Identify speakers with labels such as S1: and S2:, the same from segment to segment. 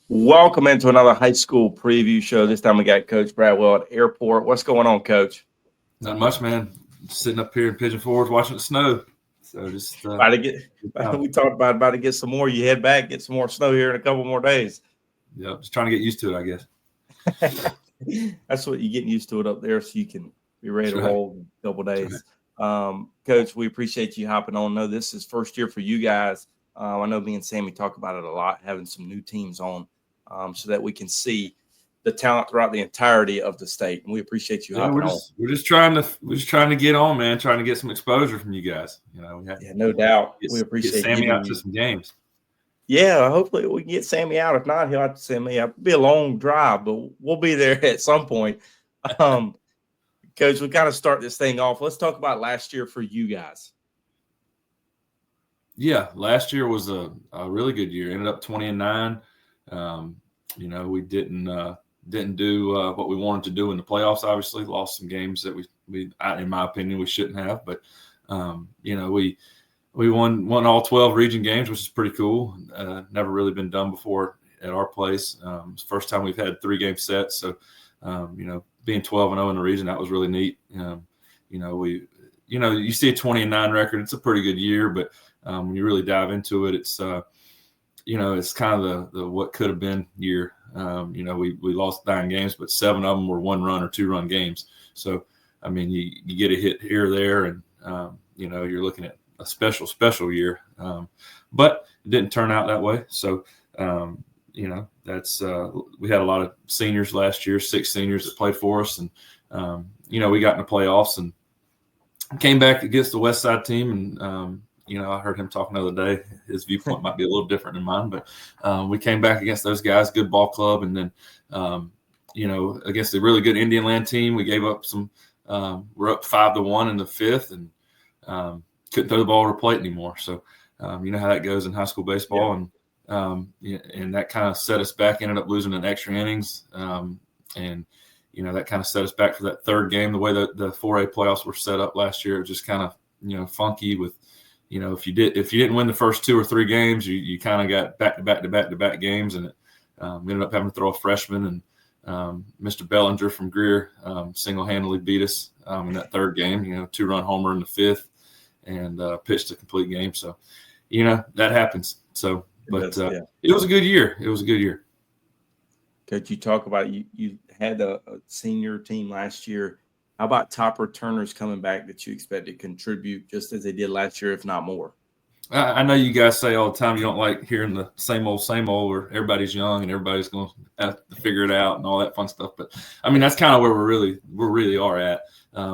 S1: Welcome into another high school preview show. This time we got Coach Bradwell at Airport. What's going on, Coach?
S2: Not much, man. Just sitting up here in Pigeon Forge watching it snow. So just
S1: About to get. We talked about to get some more. You head back, get some more snow here in a couple more days.
S2: Yeah, just trying to get used to it, I guess.
S1: That's what you're getting used to it up there, so you can be ready to roll in a couple days.
S2: Right.
S1: Coach, we appreciate you hopping on. I know this is first year for you guys. I know me and Sammy talk about it a lot, having some new teams on, so that we can see the talent throughout the entirety of the state. And we appreciate you hopping on.
S2: We're just trying to get on, man. Trying to get some exposure from you guys. You know,
S1: no doubt. We appreciate
S2: Sammy out to some games.
S1: Yeah, hopefully we can get Sammy out. If not, he'll have to send me. It'll be a long drive, but we'll be there at some point. Coach, we kind of start this thing off. Let's talk about last year for you guys.
S2: Yeah, last year was a really good year. Ended up 20-9. You know, we didn't do what we wanted to do in the playoffs. Obviously, lost some games that we in my opinion, we shouldn't have. But you know, we won all 12 region games, which is pretty cool. Never really been done before at our place. It's the first time we've had 3-game sets. So you know, being 12-0 in the region, that was really neat. You know, you see a 20-9 record, it's a pretty good year, but when you really dive into it, it's you know, it's kind of the what could have been year. You know, we lost 9 games, but 7 of them were 1-run or 2-run games. So, I mean, you get a hit here or there, and you know, you're looking at a special year. But it didn't turn out that way. So, you know, that's we had a lot of seniors last year, 6 seniors that played for us, and you know, we got in the playoffs and came back against the West Side team, and you know, I heard him talking the other day. His viewpoint might be a little different than mine, but we came back against those guys, good ball club, and then you know, against a really good Indian Land team, we gave up some. We're up 5-1 in the 5th, and couldn't throw the ball over the plate anymore. So you know how that goes in high school baseball, and that kind of set us back. Ended up losing in extra innings, and you know, that kind of set us back for that 3rd game. The way that the 4A playoffs were set up last year, it was just kind of, you know, funky with, you know, if you didn't win the first 2 or 3 games, you kind of got back-to-back games, and it we ended up having to throw a freshman, and Mr. Bellinger from Greer single-handedly beat us in that 3rd game. You know, 2-run homer in the 5th, and pitched a complete game. So, you know, that happens. So, but it was a good year. It was a good year.
S1: Coach, you talk about you had a senior team last year. How about top returners coming back that you expect to contribute just as they did last year, if not more?
S2: I know you guys say all the time you don't like hearing the same old, where everybody's young and everybody's going to have to figure it out and all that fun stuff. But I mean, that's kind of where we really are at.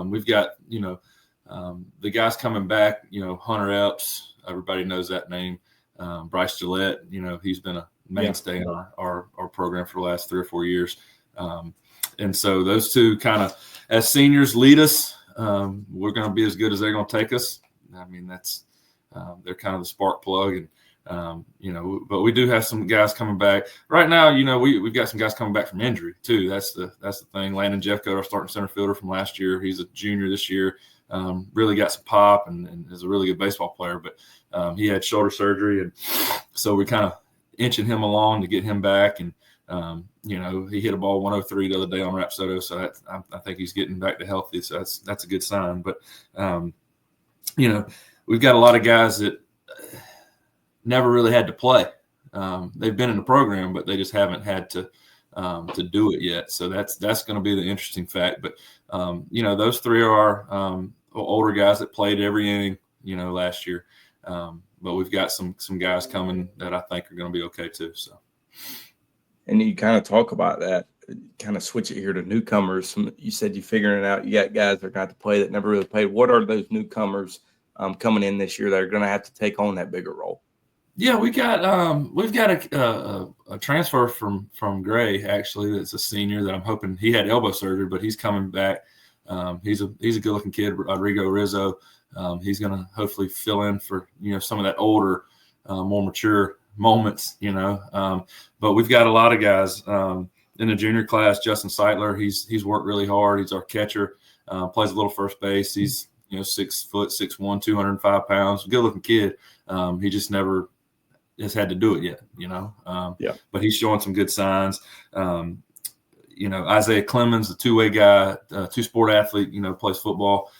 S2: We've got, you know, the guys coming back. You know, Hunter Epps, everybody knows that name. Bryce Gillette, you know, he's been a mainstay in our program for the last 3 or 4 years. And so those two kind of, as seniors, lead us. We're going to be as good as they're going to take us. I mean, that's they're kind of the spark plug, and you know, but we do have some guys coming back right now. You know, we've got some guys coming back from injury too. That's the thing. Landon Jeffcoat, our starting center fielder from last year, he's a junior this year. Really got some pop and is a really good baseball player, but he had shoulder surgery, and so we kind of inching him along to get him back. And you know, he hit a ball 103 the other day on Rapsodo, so I think he's getting back to healthy. So that's a good sign. But you know, we've got a lot of guys that never really had to play. They've been in the program, but they just haven't had to do it yet. So that's going to be the interesting fact. But you know, those 3 are older guys that played every inning, you know, last year. But we've got some guys coming that I think are going to be okay too. So.
S1: And you kind of talk about that, kind of switch it here to newcomers. You said you're figuring it out. You got guys that are going to play that never really played. What are those newcomers coming in this year that are going to have to take on that bigger role?
S2: Yeah, we've got a transfer from Gray, actually, that's a senior that I'm hoping. He had elbow surgery, but he's coming back. He's a good looking kid, Rodrigo Rizzo. He's going to hopefully fill in for, you know, some of that older, more mature moments, you know. But we've got a lot of guys in the junior class. Justin Seitler, he's worked really hard. He's our catcher. Plays a little first base. He's, you know, 6 foot, 6'1", 205 pounds. Good looking kid. He just never has had to do it yet, but he's showing some good signs. Isaiah Clemens, the two-way guy, two-sport athlete, plays football.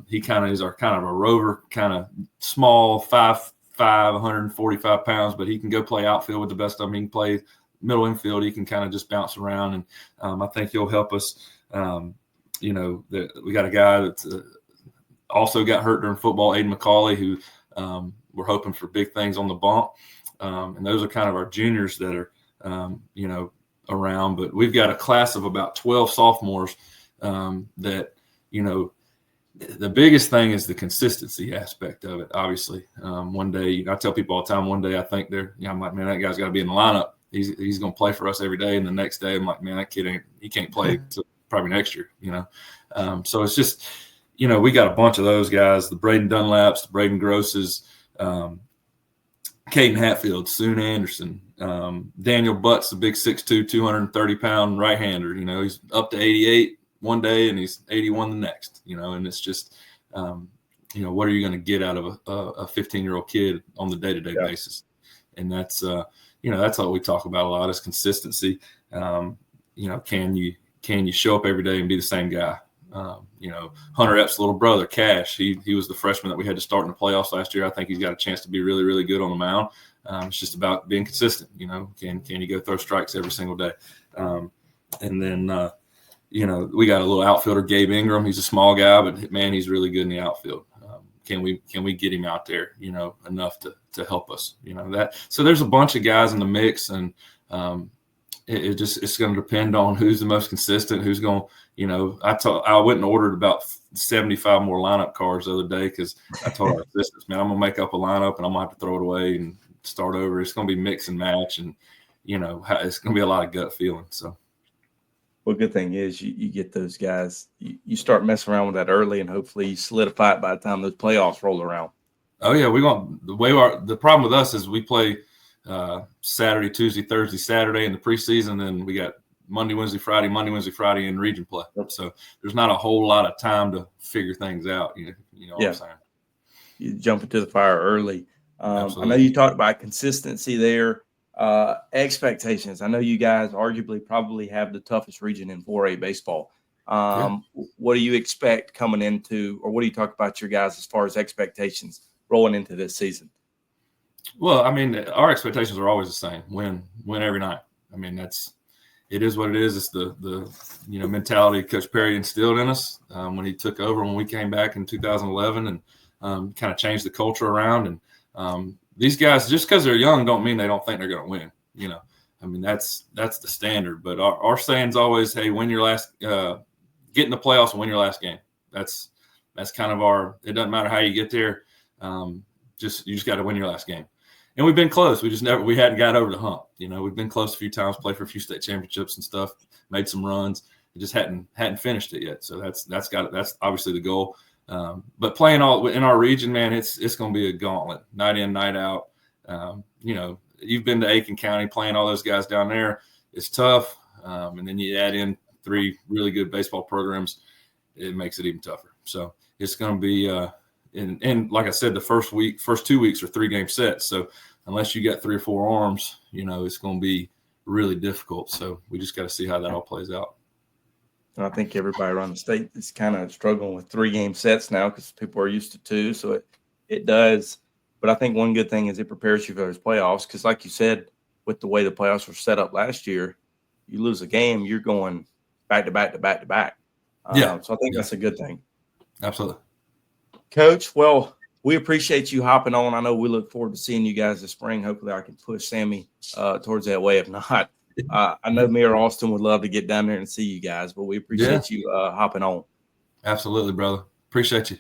S2: He kind of is our kind of a rover, kind of small, 5'5", 145 pounds, but he can go play outfield with the best of them. He can play middle infield. He can kind of just bounce around, and I think he'll help us. We got a guy that's also got hurt during football, Aiden McCauley, who we're hoping for big things on the bump. And those are kind of our juniors that are, around. But we've got a class of about 12 sophomores that, the biggest thing is the consistency aspect of it, obviously. One day, I tell people all the time, one day I think I'm like, man, that guy's got to be in the lineup. He's going to play for us every day. And the next day I'm like, man, that kid he can't play till probably next year, So it's just, we got a bunch of those guys, the Braden Dunlaps, the Braden Grosses, Caden Hatfield, Soon Anderson, Daniel Butts, the big 6'2", 230-pound right-hander. He's up to 88 one day and he's 81 the next, and it's just, what are you going to get out of a 15-year-old kid on the day-to-day basis? And that's, that's what we talk about a lot is consistency. Can you show up every day and be the same guy? Hunter Epps' little brother, Cash, he was the freshman that we had to start in the playoffs last year. I think he's got a chance to be really, really good on the mound. It's just about being consistent. Can you go throw strikes every single day? And then, we got a little outfielder, Gabe Ingram. He's a small guy, but man, he's really good in the outfield. Can we get him out there, enough to help us, that. So there's a bunch of guys in the mix, and it's going to depend on who's the most consistent, who's going. I went and ordered about 75 more lineup cards the other day because I told our assistants, man, I'm gonna make up a lineup and I'm gonna have to throw it away and start over. It's gonna be mix and match, and it's gonna be a lot of gut feeling. So.
S1: Well, good thing is you get those guys. You start messing around with that early, and hopefully you solidify it by the time those playoffs roll around.
S2: Oh yeah, the problem with us is we play Saturday, Tuesday, Thursday, Saturday in the preseason, and we got Monday, Wednesday, Friday in region play. So there's not a whole lot of time to figure things out. You know what I'm saying?
S1: You jump into the fire early. I know you talked about consistency there. Expectations. I know you guys arguably probably have the toughest region in 4A baseball. What do you expect coming into, or what do you talk about your guys as far as expectations rolling into this season?
S2: Well, I mean, our expectations are always the same. Win every night. I mean, it is what it is. It's the mentality Coach Perry instilled in us when he took over, when we came back in 2011 and kind of changed the culture around. And these guys, just because they're young, don't mean they don't think they're going to win. I mean, that's the standard. But our saying's always, hey, win your last, get in the playoffs and win your last game. That's kind of our. It doesn't matter how you get there. You just got to win your last game. And we've been close. We hadn't got over the hump. We've been close a few times, played for a few state championships and stuff, made some runs. We just hadn't finished it yet. So that's obviously the goal. But playing all in our region, man, it's going to be a gauntlet, night in, night out. You've been to Aiken County, playing all those guys down there. It's tough. And then you add in 3 really good baseball programs, it makes it even tougher. So it's going to be and like I said, the first 2 weeks are 3-game sets. So unless you got 3 or 4 arms, it's going to be really difficult. So we just got to see how that all plays out.
S1: And I think everybody around the state is kind of struggling with 3-game sets now because people are used to 2. So it does. But I think one good thing is it prepares you for those playoffs because, like you said, with the way the playoffs were set up last year, you lose a game, you're going back to back to back to back. So I think that's a good thing.
S2: Absolutely.
S1: Coach, well, we appreciate you hopping on. I know we look forward to seeing you guys this spring. Hopefully I can push Sammy towards that way. If not, I know Mayor Austin would love to get down there and see you guys, but we appreciate you hopping on.
S2: Absolutely, brother. Appreciate you.